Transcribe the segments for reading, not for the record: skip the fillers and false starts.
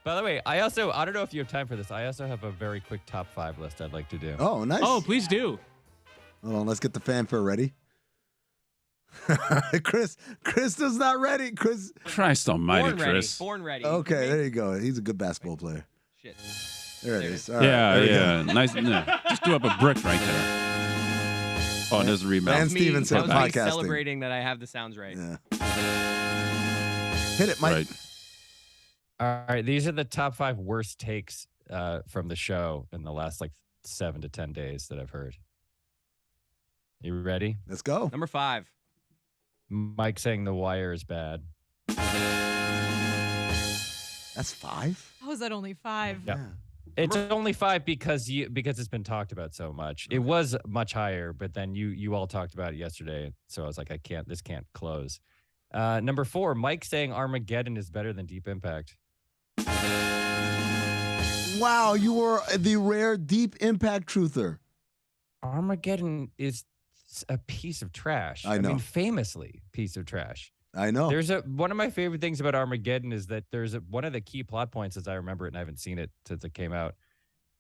By the way, I don't know if you have time for this. I also have a very quick top 5 list I'd like to do. Oh, nice. Oh, please do. Hold on, let's get the fanfare ready. Chris is not ready. Chris. Christ almighty, Born ready. Chris. Born ready. Okay, there you go. He's a good basketball player. Shit. There it is. All right, Yeah, there we yeah. go. Nice. Yeah. Just do up a brick right there. Oh, there's a And rebound. Stevenson That was me podcasting. celebrating that I have the sounds right. Yeah. Hit it, Mike. Right. All right, these are the top 5 worst takes from the show in the last 7 to 10 days that I've heard. You ready? Let's go. Number 5. Mike saying The Wire is bad. That's 5? How is that only 5? Yeah. It's only 5 because it's been talked about so much. It was much higher, but then you all talked about it yesterday, so I was like, this can't close. Number 4, Mike saying Armageddon is better than Deep Impact. Wow, you were the rare Deep Impact truther. Armageddon is a piece of trash. I know. I mean, famously piece of trash. I know. There's one of my favorite things about Armageddon is that one of the key plot points, as I remember it, and I haven't seen it since it came out,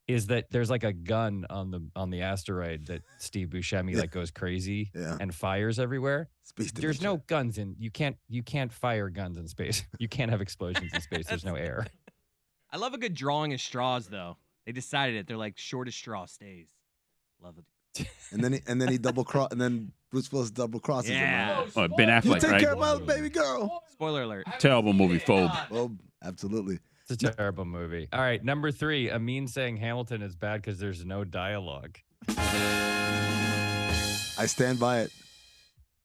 is that there's like a gun on the asteroid that Steve Buscemi goes crazy and fires everywhere. There's no guns you can't fire guns in space. You can't have explosions in space. There's no air. I love a good drawing of straws, though. They decided it. They're like, shortest straw stays. Love it. And then he double cross, and then Bruce Willis double crosses him. Right? Oh, Ben Affleck, You take right? care of my baby girl. Spoiler alert. Terrible movie, phobe. Oh, absolutely. It's a terrible movie. All right, number 3, Amin saying Hamilton is bad because there's no dialogue. I stand by it.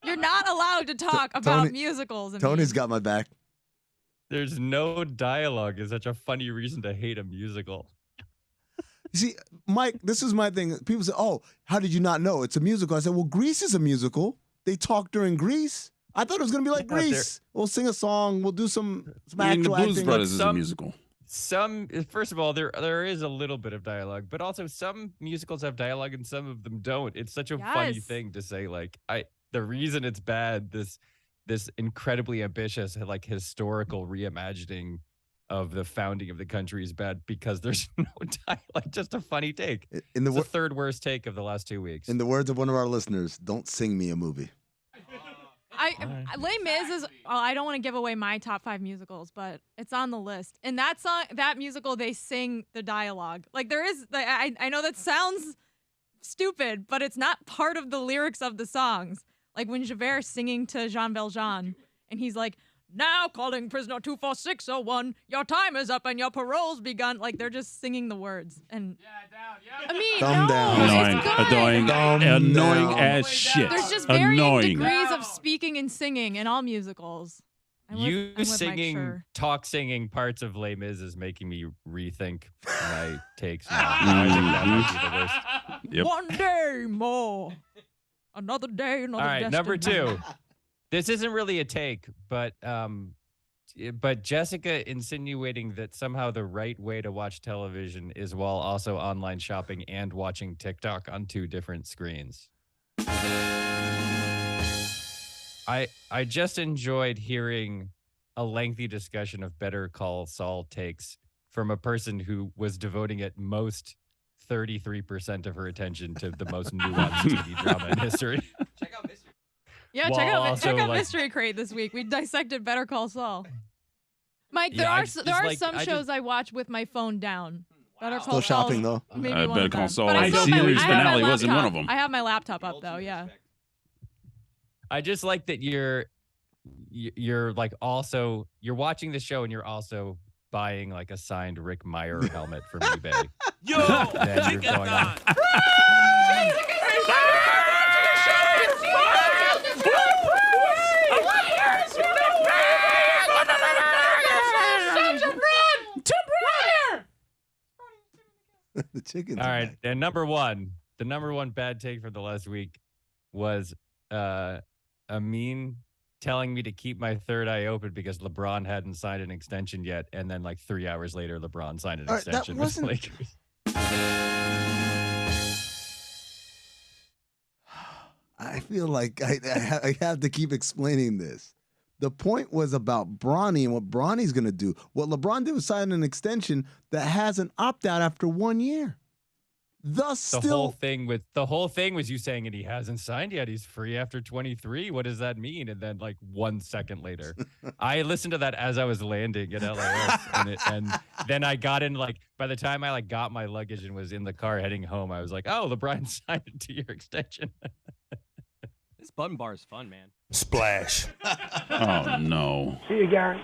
You're not allowed to talk about musicals. Tony's got my back. There's no dialogue is such a funny reason to hate a musical. You see, Mike, this is my thing. People say, "Oh, how did you not know it's a musical?" I said, "Well, Grease is a musical. They talk during Grease. I thought it was gonna be like Grease. We'll sing a song. We'll do some I mean, the actual Blues acting." Brothers is a musical. First of all, there is a little bit of dialogue, but also some musicals have dialogue and some of them don't. It's such a funny thing to say. The reason it's bad, this incredibly ambitious, historical reimagining of the founding of the country is bad because there's no dialogue. Just a funny take. It's the third worst take of the last 2 weeks. In the words of one of our listeners, don't sing me a movie. Les Mis is. Oh, I don't want to give away my top 5 musicals, but it's on the list. And that song, that musical, they sing the dialogue. There is. I know that sounds stupid, but it's not part of the lyrics of the songs. Like when Javert's singing to Jean Valjean, and he's like, "Now calling prisoner 24601, your time is up and your parole's begun." They're just singing the words. And I mean, Dumb down. Annoying as shit. There's just varying degrees of speaking and singing in all musicals. I'm with talk singing parts of Les Mis is making me rethink my takes now. I think that might be the worst. Yep. One day more. Another day, another All right, destiny. number 2. This isn't really a take, but Jessica insinuating that somehow the right way to watch television is while also online shopping and watching TikTok on 2 different screens. I just enjoyed hearing a lengthy discussion of Better Call Saul takes from a person who was devoting at most 33% of her attention to the most nuanced TV drama in history. Check out Mystery. Yeah, check out Mystery Crate this week. We dissected Better Call Saul. Mike, there are some shows I watch with my phone down. Better Call Still shopping though. Better Call Saul. But I The still have series my finale laptop. wasn't one of them. I have my laptop up though. Yeah. I just like that you're watching the show and you're also buying a signed Rick Meyer helmet from eBay. Yo, Then you're going on. The chicken. All right, and the number one bad take for the last week was Amin telling me to keep my third eye open because LeBron hadn't signed an extension yet, and then 3 hours later, LeBron signed an extension with the Lakers. I feel like I have to keep explaining this The point was about Bronny and what Bronny's going to do. What LeBron did was sign an extension that has an opt-out after 1 year. Thus, the whole thing was you saying, and he hasn't signed yet. He's free after 23. What does that mean? And then like 1 second later, I listened to that as I was landing at LAX, and then I got in like by the time I like got my luggage and was in the car heading home, I was like, oh, LeBron signed a 2-year extension. This button bar is fun, man. Splash. Oh no. See you, Gary.